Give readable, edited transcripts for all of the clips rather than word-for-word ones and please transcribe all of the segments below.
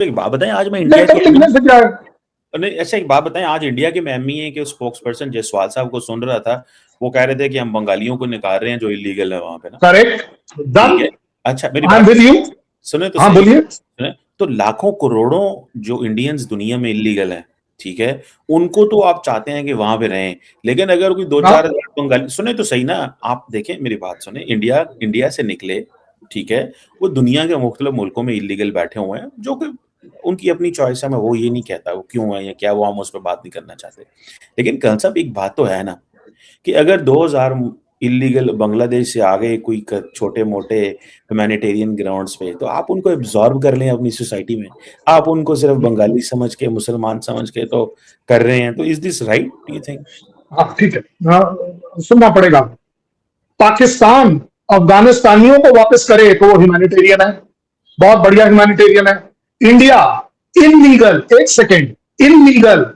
एक बात बताएं, आज मैं इंडिया की नहीं, अच्छा एक बात बताएं, आज इंडिया के एमईए के स्पोक्स पर्सन जयसवाल साहब को सुन रहा था। वो कह रहे थे कि हम बंगालियों को निकाल रहे हैं जो इलीगल है वहां पे ना। करेक्ट, ठीक है। अच्छा मेरी बात सुने तो हाँ सही। बोलिए। सुने तो लाखों करोड़ों जो इंडियंस दुनिया में इलीगल हैं, ठीक है, उनको तो आप चाहते हैं कि वहां पे रहें। लेकिन अगर कोई दो चार बंगाली, सुने तो सही ना, आप देखें मेरी बात सुने, इंडिया इंडिया से निकले, ठीक है, वो दुनिया के मुख्तलिफ मुल्कों में इलीगल बैठे हुए हैं, जो कि उनकी अपनी चॉइस है। मैं वो ये नहीं कहता वो क्यों है या क्या, वो हम उस पर बात नहीं करना चाहते। लेकिन कल साहब एक बात तो है ना, कि अगर 2000 इलीगल बांग्लादेश से आ गए कोई छोटे मोटे ह्यूमैनिटेरियन ग्राउंड्स पे, तो आप उनको एब्जॉर्ब कर लें अपनी सोसाइटी में। आप उनको सिर्फ बंगाली समझ के, मुसलमान समझ के तो कर रहे हैं। तो is this right, do you think? हाँ ठीक है, सुनना पड़ेगा। पाकिस्तान अफगानिस्तानियों को वापस करे तो वो ह्यूमैनिटेरियन है, बहुत बढ़िया ह्यूमैनिटेरियन है। इंडिया इनलीगल, एक सेकेंड, इनलीगल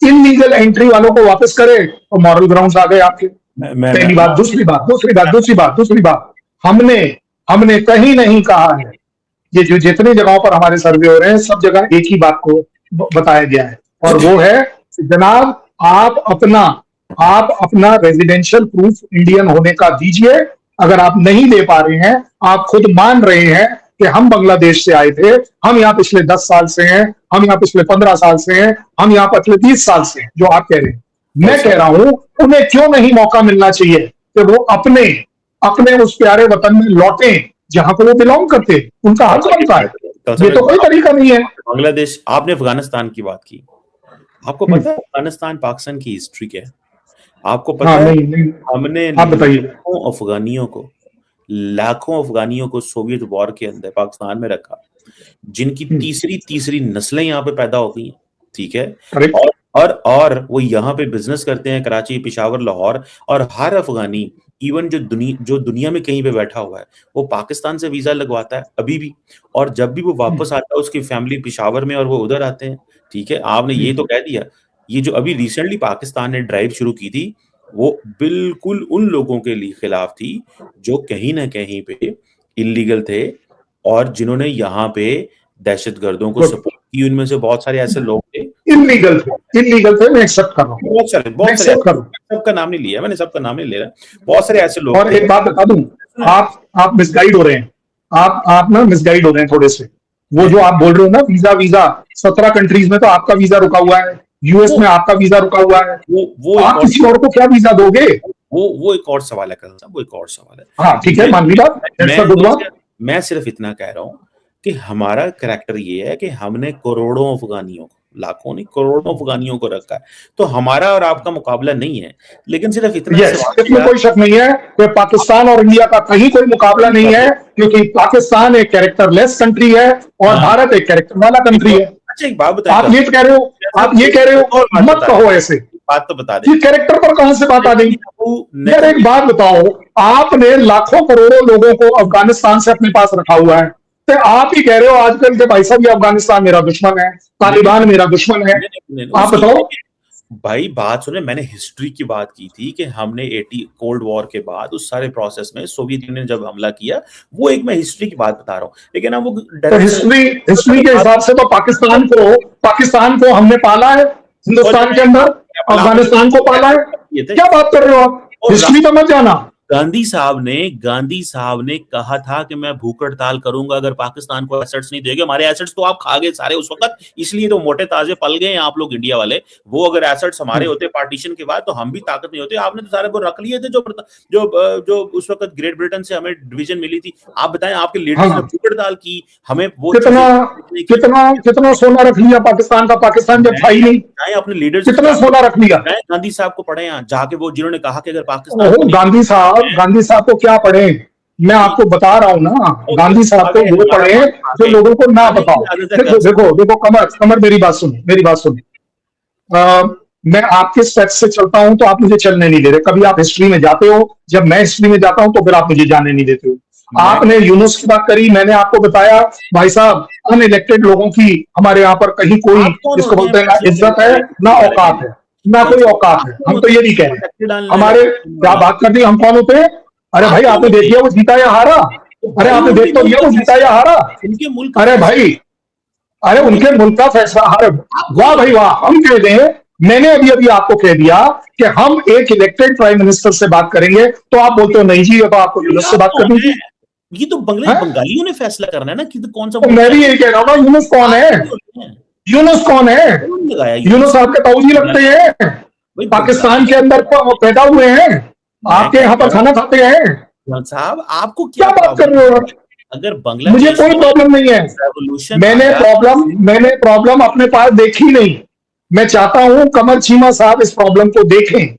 इनलीगल एंट्री वालों को वापस करे तो मॉरल ग्राउंड्स आ गए आपके। पहली बात। दूसरी बात, हमने हमने कहीं नहीं कहा है, ये जो जितनी जगहों पर हमारे सर्वे हो रहे हैं सब जगह एक ही बात को बताया गया है, और वो है जनाब आप अपना रेजिडेंशियल प्रूफ इंडियन होने का दीजिए। अगर आप नहीं दे पा रहे हैं, आप खुद मान रहे हैं कि हम बांग्लादेश से आए थे, हम यहाँ पिछले 10 साल से हैं, हम यहाँ पिछले 15 साल से हैं, हम यहाँ पिछले 30 साल से हैं, जो आप कह रहे हैं। मैं कह रहा हूं उन्हें क्यों नहीं मौका मिलना चाहिए कि वो अपने अपने उस प्यारे वतन में लौटे जहां पर वो बिलोंग करते, उनका हक बनता है। ये तो कोई तरीका नहीं है। बांग्लादेश, आपने अफगानिस्तान की बात की, आपको पता है अफगानिस्तान पाकिस्तान की हिस्ट्री क्या है? आपको पता है? नहीं, हमने आप बताइए। लाखों अफगानियों को सोवियत वॉर के अंदर पाकिस्तान में रखा, जिनकी तीसरी नस्लें यहाँ पे पैदा हो गई हैं, ठीक है। और वो यहाँ पे बिजनेस करते हैं, कराची, पेशावर, लाहौर। और हर अफगानी, इवन जो दुनिया में कहीं पे बैठा हुआ है, वो पाकिस्तान से वीजा लगवाता है अभी भी। और जब भी वो वापस आता है, उसकी फैमिली पेशावर में और वो उधर आते हैं, ठीक है। आपने ये तो कह दिया, ये जो अभी रिसेंटली पाकिस्तान ने ड्राइव शुरू की थी, वो बिल्कुल उन लोगों के लिए खिलाफ थी जो कहीं ना कहीं पे इलीगल थे और जिन्होंने यहाँ पे दहशतगर्दों को सपोर्ट की। उनमें से बहुत सारे ऐसे लोग थे इलीगल थे, मैं एक्सेप्ट कर रहा हूँ। बहुत सारे सबका नाम नहीं लिया मैंने, सबका नाम नहीं ले रहा, बहुत सारे ऐसे लोग। और एक बात बता दूं, आप मिसगाइड हो रहे हैं, आप ना मिसगाइड हो रहे हैं थोड़े से। वो जो आप बोल रहे हो ना, वीजा 17 कंट्रीज में तो आपका वीजा रुका हुआ है, यूएस में आपका वीजा रुका हुआ है, वो आप किसी और को क्या वीजा दोगे? वो एक और सवाल है, वो एक और सवाल है। हाँ ठीक है, मान ली बात। मैं सिर्फ इतना कह रहा हूँ कि हमारा करैक्टर ये है कि हमने करोड़ों अफगानियों को, लाखों नहीं करोड़ों अफगानियों को रखा है। तो हमारा और आपका मुकाबला नहीं है, लेकिन सिर्फ इतना इसमें कोई शक नहीं है कि पाकिस्तान और इंडिया का कहीं कोई मुकाबला नहीं है, क्योंकि पाकिस्तान एक कैरेक्टरलेस कंट्री है और भारत एक कैरेक्टर वाला कंट्री है। अच्छा एक बात बताइए, आप ये कह रहे हो, मत कहो ऐसे, बात तो बता दें। कैरेक्टर पर कहां से बात आ गई? यार एक बात बताओ, आपने लाखों करोड़ों लोगों को अफगानिस्तान से अपने पास रखा हुआ है, तो आप ही कह रहे हो आजकल के भाई साहब ये अफगानिस्तान मेरा दुश्मन है, तालिबान मेरा दुश्मन है। आप बताओ भाई, बात सुने, मैंने हिस्ट्री की बात की थी कि हमने 80 कोल्ड वॉर के बाद उस सारे प्रोसेस में सोवियत यूनियन जब हमला किया, वो एक मैं हिस्ट्री की बात बता रहा हूँ। लेकिन अब वो तो हिस्ट्री के हिसाब से तो पाकिस्तान को हमने पाला है, हिंदुस्तान के अंदर अफगानिस्तान को पाला है। क्या बात कर रहे हो आप? हिस्ट्री पे मत जाना। गांधी साहब ने कहा था कि मैं भूख हड़ताल करूंगा अगर पाकिस्तान को एसेट्स नहीं देंगे। हमारे एसेट्स तो आप खा गए सारे उस वक्त, इसलिए तो मोटे ताजे पल गए हैं आप लोग इंडिया वाले। वो अगर एसेट्स हमारे होते पार्टीशन के बाद, तो हम भी ताकत नहीं होते। आपने तो सारे को रख लिए थे जो उस वक्त ग्रेट ब्रिटेन से हमें डिवीजन मिली थी। आप बताएं, आपके लीडर्स ने भूख हड़ताल की, हमें वो कितना सोना रख लिया पाकिस्तान का? पाकिस्तान जब था ही नहीं, अपने लीडर्स कितना सोना रख लिया? गांधी साहब को पढ़े यहाँ जाके, वो जिन्होंने कहा कि अगर पाकिस्तान, गांधी साहब को क्या पढ़े? मैं आपको बता रहा हूं ना, गांधी साहब को वो पढ़े जो लोगों को ना बताओ। देखो कमर, मेरी बात सुनो। मैं आपके स्टेप्स से चलता हूं तो आप मुझे चलने नहीं दे रहे। कभी आप हिस्ट्री में जाते हो, जब मैं हिस्ट्री में जाता हूं तो फिर आप मुझे जाने नहीं देते हो। आपने यूनुस की बात करी, मैंने आपको बताया भाई साहब अनइलेक्टेड लोगों की हमारे यहाँ पर कहीं कोई, जिसको बोलते हैं ना इज्जत है ना औकात है, ना कोई औकात है। हम तो ये नहीं कह रहे, हमारे क्या बात कर दी, हम कौन होते हैं? अरे भाई आपने देख लिया वो जीता या हारा? अरे आपने देख तो लिया वो जीता या हारा? अरे भाई अरे उनके मुल्क का फैसला। अरे वाह भाई वाह, हम कह दें, मैंने अभी अभी आपको कह दिया कि हम एक इलेक्टेड प्राइम मिनिस्टर से बात करेंगे, तो आप बोलते हो नहीं जी, ये तो आपको यूनुस से बात करनी थी। ये तो बंगालियों ने फैसला करना है ना कि कौन सा। तो मैं भी यही कह रहा हूँ ना, यूनुस कौन है? यूनुस कौन है? यूनुस आपके ताऊजी लगते हैं, पाकिस्तान के अंदर पैदा हुए हैं, आपके यहाँ पर खाना खाते हैं साहब। आपको क्या बात कर रहे हो? अगर बांग्लादेश, मुझे कोई प्रॉब्लम नहीं है, मैंने प्रॉब्लम अपने पास देखी नहीं। मैं चाहता हूं कमर चीमा साहब इस प्रॉब्लम को देखें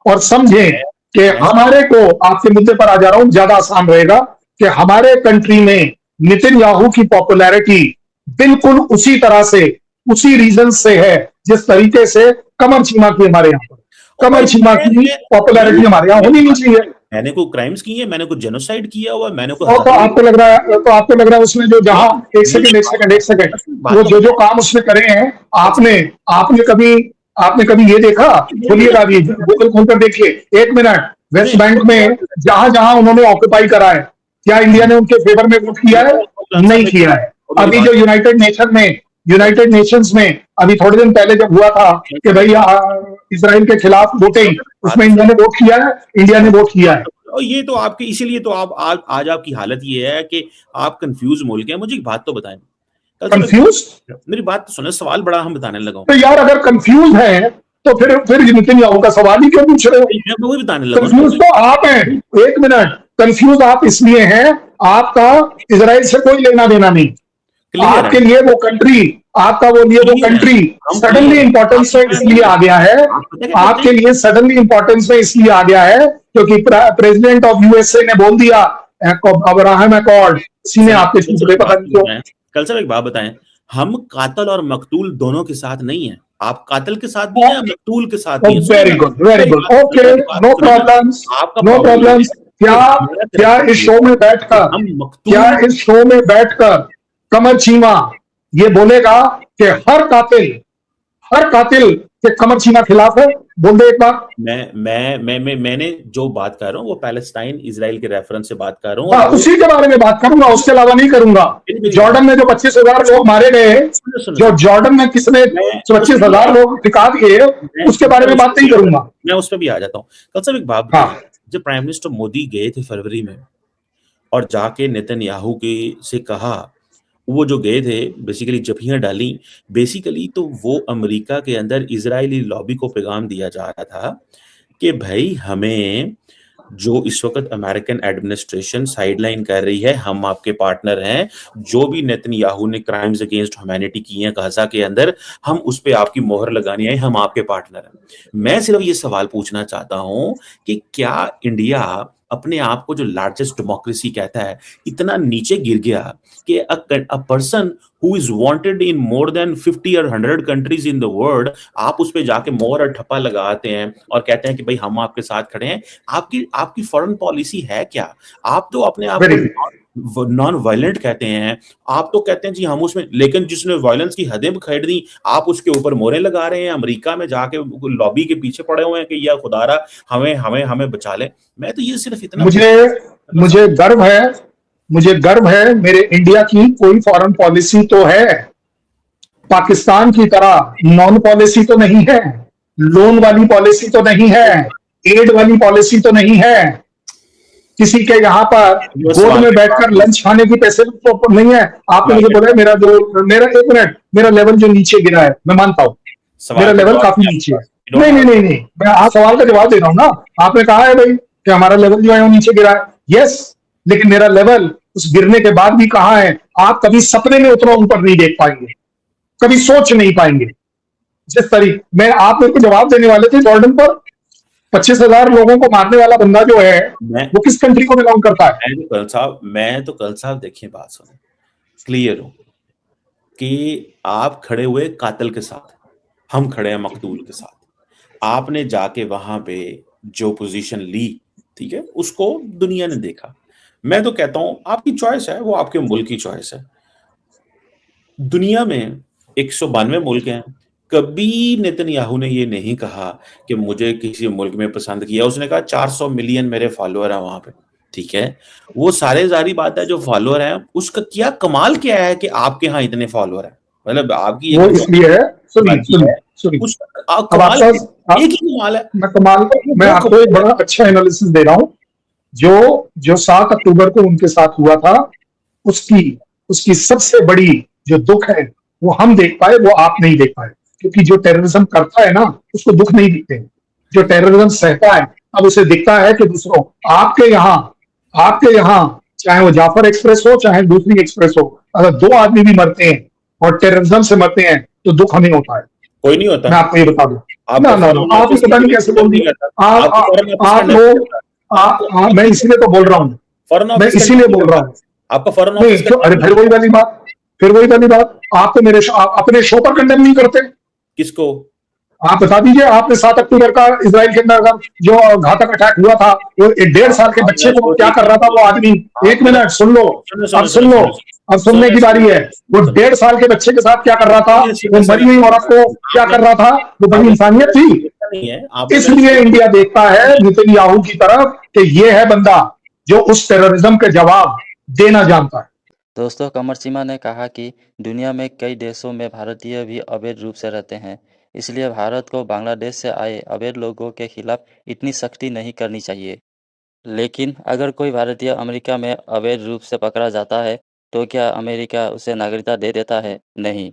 और समझें कि हमारे को, आपके मुद्दे पर आ जा रहा हूं, ज्यादा आसान रहेगा कि हमारे कंट्री में नेतन्याहू की पॉपुलैरिटी बिल्कुल उसी तरह से, उसी रीजन से है जिस तरीके से कमर चीमा की हमारे यहाँ पर, कमर चीमा की पॉपुलैरिटी हमारे यहाँ होनी नहीं चाहिए। मैंने कोई क्राइम्स किए हैं, मैंने कोई जेनोसाइड किया हुआ, मैंने कोई तो आपको लग रहा है, तो आपको लग रहा है उसमें जो जहां, एक सेकंड, वो जो काम उसने करे हैं, आपने कभी ये देखा? बोलिएगा अभी, गूगल खोल कर देखिए, 1 मिनट। वेस्ट बैंक में जहां जहां उन्होंने ऑक्यूपाई करा है, क्या इंडिया ने उनके फेवर में वोट किया है? नहीं किया है। अभी जो यूनाइटेड नेशंस में अभी थोड़े दिन पहले जब हुआ था कि भाई इसराइल के खिलाफ वोटिंग, उसमें इंडिया ने वोट किया है, इंडिया ने वोट किया है। और ये तो आपके, इसीलिए तो आप आज आपकी हालत ये है कि आप कंफ्यूज मुल्क हैं। मुझे एक बात तो बताएं, कंफ्यूज? मेरी बात तो सुनो, सवाल बड़ा हम बताने लगा हूं। तो यार अगर कंफ्यूज है तो फिर नेतन्याहू का सवाल ही क्यों पूछ रहे हो? मैं वही बताने लगा। कंफ्यूज तो आप हैं। 1 मिनट, कंफ्यूज आप इसलिए हैं, आपका इजराइल से कोई लेना देना नहीं। आपके लिए वो कंट्री, आपका वो कंट्री सडनली इंपॉर्टेंस में इसलिए आ गया है, आपके लिए सडनली इंपॉर्टेंस में इसलिए आ गया है क्योंकि प्रेसिडेंट ऑफ यूएसए ने बोल दिया अब्राहम अकॉर्ड, इसी ने आपके चुपड़े पता नहीं क्यों। कल साहब एक बात बताएं, हम कातल और मकतूल दोनों के साथ नहीं है। आप कातिल के साथ भी हैं, मकतूल के साथ भी हैं। Very good, okay, no problems, no problems. क्या इस शो में बैठकर कमर चीमा ये बोलेगा कि हर कातिल के कमर चीमा खिलाफ है? बोल दे एक बार। मैंने जो बात कर रहा हूँ वो पैलेस्टाइन इजराइल के रेफरेंस से बात कर रहा हूँ, उसी के बारे में बात करूंगा, उसके अलावा नहीं करूंगा। जॉर्डन में जो 25,000 लोग मारे गए, जो जॉर्डन में किसने 25,000 लोग टिका दिए, उसके बारे में बात नहीं करूंगा। मैं उस पर भी आ जाता हूँ। कल साहब एक बात, जब प्राइम मिनिस्टर मोदी गए थे फरवरी में और जाके नेतन्याहू के से कहा, वो जो गए थे बेसिकली जफियां डाली, बेसिकली तो वो अमेरिका के अंदर इजरायली लॉबी को पैगाम दिया जा रहा था कि भाई हमें जो इस वक्त अमेरिकन एडमिनिस्ट्रेशन साइडलाइन कर रही है, हम आपके पार्टनर हैं। जो भी नेतन्याहू ने क्राइम्स अगेंस्ट ह्यूमैनिटी किए हैं गाजा के अंदर, हम उस पर आपकी मोहर लगानी है, हम आपके पार्टनर हैं। मैं सिर्फ ये सवाल पूछना चाहता हूं कि क्या इंडिया अपने आप को जो लार्जेस्ट डेमोक्रेसी कहता है, इतना नीचे गिर गया कि a person who is wanted in more than 50 और 100 कंट्रीज इन द वर्ल्ड, आप उस पे जाके मोहर और ठप्पा लगाते हैं और कहते हैं कि भाई हम आपके साथ खड़े हैं। आपकी फॉरेन पॉलिसी है क्या? आप तो अपने आप को नॉन वायलेंट कहते हैं, आप तो कहते हैं जी हम उसमें, लेकिन जिसने वायलेंस की हदें खड़े दी, आप उसके ऊपर मोहरें लगा रहे हैं। अमेरिका में जाके लॉबी के पीछे पड़े हुए हैं कि या खुदारा हमें बचा ले। मैं तो ये सिर्फ इतना, मुझे गर्व है मेरे इंडिया की कोई फॉरेन पॉलिसी तो है, पाकिस्तान की तरह नॉन पॉलिसी तो नहीं है, लोन वाली पॉलिसी तो नहीं है, एड वाली पॉलिसी तो नहीं है, किसी के यहाँ पर गोद में बैठकर लंच खाने की पैसे तो नहीं है। आपने मुझे बोला मेरा 1 मिनट, मेरा लेवल जो नीचे गिरा है, मैं मानता हूँ मेरा लेवल काफी नीचे है। नहीं, मैं आप सवाल का जवाब दे रहा हूँ ना। आपने कहा है भाई कि हमारा लेवल जो है वो नीचे गिरा है, यस, लेकिन मेरा लेवल उस गिरने के बाद भी कहाँ है? आप कभी सपने में उतना ऊपर नहीं देख पाएंगे, कभी सोच नहीं पाएंगे। जिस तरीके मैं, आप मेरे को जवाब देने वाले थे जॉर्डन पर, 25,000 लोगों को मारने वाला बंदा जो है वो किस कंट्री को बिलोंग करता है? मैं तो कल साहब देखिए, बात सुनो, क्लियर हो कि आप खड़े हुए कातिल के साथ, हम खड़े हैं मकतूल के साथ। आपने जाके वहां पे जो पोजीशन ली, ठीक है, उसको दुनिया ने देखा। मैं तो कहता हूं आपकी चॉइस है, वो आपके मुल्क की चॉइस है। दुनिया में 192 मुल्क हैं, कभी नेतन्याहू ने ये नहीं कहा कि मुझे किसी मुल्क में पसंद किया। उसने कहा 400 मिलियन मेरे फॉलोअर हैं वहां पे, ठीक है। वो सारे जारी बात है जो फॉलोअर हैं, उसका क्या कमाल क्या है कि आपके यहाँ इतने फॉलोअर हैं? मतलब आपकी वो अगर जो इसलिए है, सुनिए बाकी सुनिए है सुनिए, कुछ अब कमाल आपका है, एक ही कमाल है, मैं कमाल, मैं वो आपको एक कमाल है। बड़ा अच्छा एनालिसिस दे रहा हूं। जो जो 7 अक्टूबर को उनके साथ हुआ था, उसकी उसकी सबसे बड़ी जो दुख है, वो हम देख पाए, वो आप नहीं देख पाए। क्योंकि जो टेररिज्म करता है ना, उसको दुख नहीं दिखते। जो टेररिज्म सहता है, अब उसे दिखता है कि दूसरों, आपके यहाँ चाहे वो जाफर एक्सप्रेस हो चाहे दूसरी एक्सप्रेस हो, अगर 2 आदमी भी मरते हैं और टेररिज्म से मरते हैं तो दुख हमें होता है। कोई नहीं होता, मैं आपको ये बता दूं। आपका ना फॉरेन आपने ऑफिस पता नहीं कभी कैसे कंडम बोल नहीं दिया। करता, आप आपका फॉरेन आप, ऑफिस आप कंडम नहीं लोग, करता, आपका मैं इसीलिए तो बोल रहा हूं। फॉरेन मैं ऑफिस कंडम इसीलिए नहीं बोल रहा करता, हूं। आपका फॉरेन नहीं ऑफिस क्यों, कंडम अरे नहीं फिर वही करता। वाली बात, फिर वही वाली बात, आप तो मेरे अपने शो पर कंडेम नहीं करते। किसको? आप बता दीजिए, आपने 7 अक्टूबर का इसराइल के अंदर जो घातक अटैक हुआ था, वो 1.5 साल के आप बच्चे मैं को सोच क्या रही कर थी, रहा था वो आदमी। आप एक मेरा मिनट सुन लो, सुनो अब सुनो सुन सुनो लो, सुनो अब सुनने सुनो की बारी है। वो सुनो 1.5 साल के बच्चे के साथ क्या कर रहा था, वो सुनो सुनो मरी हुई औरत को क्या आपने कर रहा था, वो बड़ी आपने इंसानियत थी। देखा नहीं है, आपने मेरा इसलिए स्टेटमेंट इंडिया देखता है नहीं नेतन्याहू की तरफ कि ये है बंदा जो उस टेररिज्म के जवाब देना जानता है। दोस्तों, कमर चीमा ने कहा कि दुनिया में कई देशों में भारतीय भी अवैध रूप से रहते हैं, इसलिए भारत को बांग्लादेश से आए अवैध लोगों के खिलाफ इतनी सख्ती नहीं करनी चाहिए। लेकिन अगर कोई भारतीय अमेरिका में अवैध रूप से पकड़ा जाता है, तो क्या अमेरिका उसे नागरिकता दे देता है? नहीं।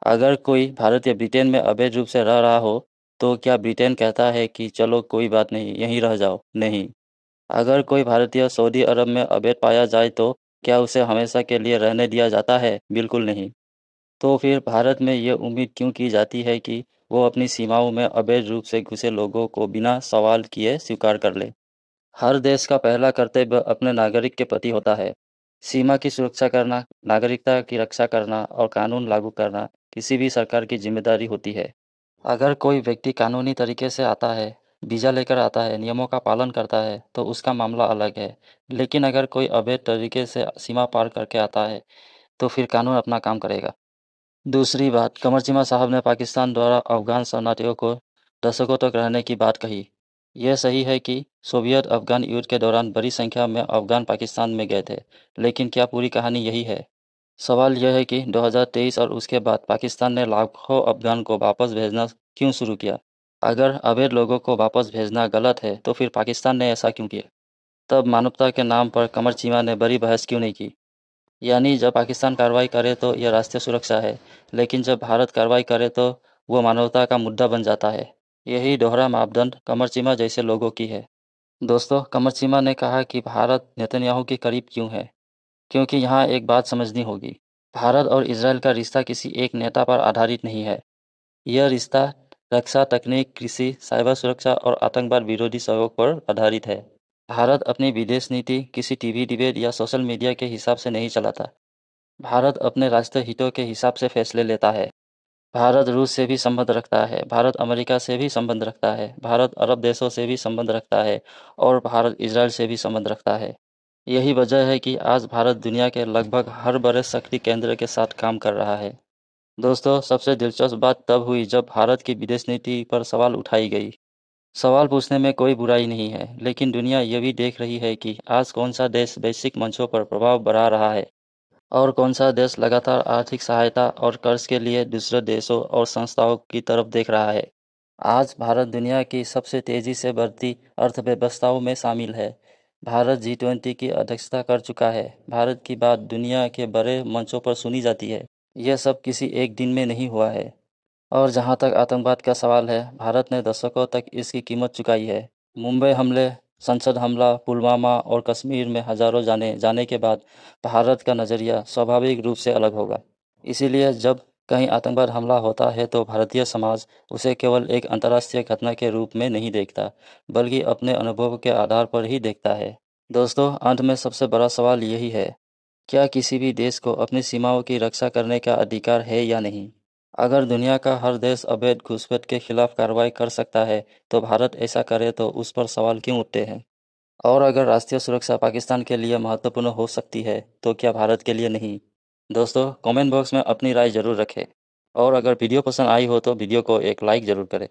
अगर कोई भारतीय ब्रिटेन में अवैध रूप से रह रहा हो, तो क्या ब्रिटेन कहता है कि चलो कोई बात नहीं, यहीं रह जाओ? नहीं। अगर कोई भारतीय सऊदी अरब में अवैध पाया जाए तो क्या उसे हमेशा के लिए रहने दिया जाता है? बिल्कुल नहीं। तो फिर भारत में ये उम्मीद क्यों की जाती है कि वो अपनी सीमाओं में अवैध रूप से घुसे लोगों को बिना सवाल किए स्वीकार कर ले? हर देश का पहला कर्तव्य अपने नागरिक के प्रति होता है। सीमा की सुरक्षा करना, नागरिकता की रक्षा करना और कानून लागू करना किसी भी सरकार की जिम्मेदारी होती है। अगर कोई व्यक्ति कानूनी तरीके से आता है, वीज़ा लेकर आता है, नियमों का पालन करता है, तो उसका मामला अलग है। लेकिन अगर कोई अवैध तरीके से सीमा पार करके आता है, तो फिर कानून अपना काम करेगा। दूसरी बात, कमर चीमा साहब ने पाकिस्तान द्वारा अफगान शरणार्थियों को दशकों तक रहने की बात कही। यह सही है कि सोवियत अफगान युद्ध के दौरान बड़ी संख्या में अफगान पाकिस्तान में गए थे, लेकिन क्या पूरी कहानी यही है? सवाल यह है कि 2023 और उसके बाद पाकिस्तान ने लाखों अफगान को वापस भेजना क्यों शुरू किया? अगर अवैध लोगों को वापस भेजना गलत है, तो फिर पाकिस्तान ने ऐसा क्यों किया? तब मानवता के नाम पर कमर चीमा ने बड़ी बहस क्यों नहीं की? यानी जब पाकिस्तान कार्रवाई करे तो यह राष्ट्रीय सुरक्षा है, लेकिन जब भारत कार्रवाई करे तो वो मानवता का मुद्दा बन जाता है। यही दोहरा मापदंड कमर चीमा जैसे लोगों की है। दोस्तों, कमर चीमा ने कहा कि भारत नेतन्याहू के करीब क्यों है? क्योंकि यहाँ एक बात समझनी होगी। भारत और इजरायल का रिश्ता किसी एक नेता पर आधारित नहीं है। यह रिश्ता रक्षा, तकनीक, कृषि, साइबर सुरक्षा और आतंकवाद विरोधी सहयोग पर आधारित है। भारत अपनी विदेश नीति किसी टीवी डिबेट या सोशल मीडिया के हिसाब से नहीं चलाता। भारत अपने राष्ट्रीय हितों के हिसाब से फैसले लेता है। भारत रूस से भी संबंध रखता है, भारत अमेरिका से भी संबंध रखता है, भारत अरब देशों से भी संबंध रखता है और भारत इजराइल से भी संबंध रखता है। यही वजह है कि आज भारत दुनिया के लगभग हर बड़े शक्ति केंद्र के साथ काम कर रहा है। दोस्तों, सबसे दिलचस्प बात तब हुई जब भारत की विदेश नीति पर सवाल उठाई गई। सवाल पूछने में कोई बुराई नहीं है, लेकिन दुनिया ये भी देख रही है कि आज कौन सा देश वैश्विक मंचों पर प्रभाव बढ़ा रहा है और कौन सा देश लगातार आर्थिक सहायता और कर्ज के लिए दूसरे देशों और संस्थाओं की तरफ देख रहा है। आज भारत दुनिया की सबसे तेजी से बढ़ती अर्थव्यवस्थाओं में शामिल है। भारत G20 की अध्यक्षता कर चुका है। भारत की बात दुनिया के बड़े मंचों पर सुनी जाती है। यह सब किसी एक दिन में नहीं हुआ है। और जहाँ तक आतंकवाद का सवाल है, भारत ने दशकों तक इसकी कीमत चुकाई है। मुंबई हमले, संसद हमला, पुलवामा और कश्मीर में हजारों जाने जाने के बाद भारत का नज़रिया स्वाभाविक रूप से अलग होगा। इसीलिए जब कहीं आतंकवाद हमला होता है तो भारतीय समाज उसे केवल एक अंतर्राष्ट्रीय घटना के रूप में नहीं देखता, बल्कि अपने अनुभव के आधार पर ही देखता है। दोस्तों, अंत में सबसे बड़ा सवाल यही है, क्या किसी भी देश को अपनी सीमाओं की रक्षा करने का अधिकार है या नहीं? अगर दुनिया का हर देश अवैध घुसपैठ के खिलाफ कार्रवाई कर सकता है, तो भारत ऐसा करे तो उस पर सवाल क्यों उठते हैं? और अगर राष्ट्रीय सुरक्षा पाकिस्तान के लिए महत्वपूर्ण हो सकती है, तो क्या भारत के लिए नहीं? दोस्तों, कमेंट बॉक्स में अपनी राय ज़रूर रखें और अगर वीडियो पसंद आई हो तो वीडियो को एक लाइक ज़रूर करें।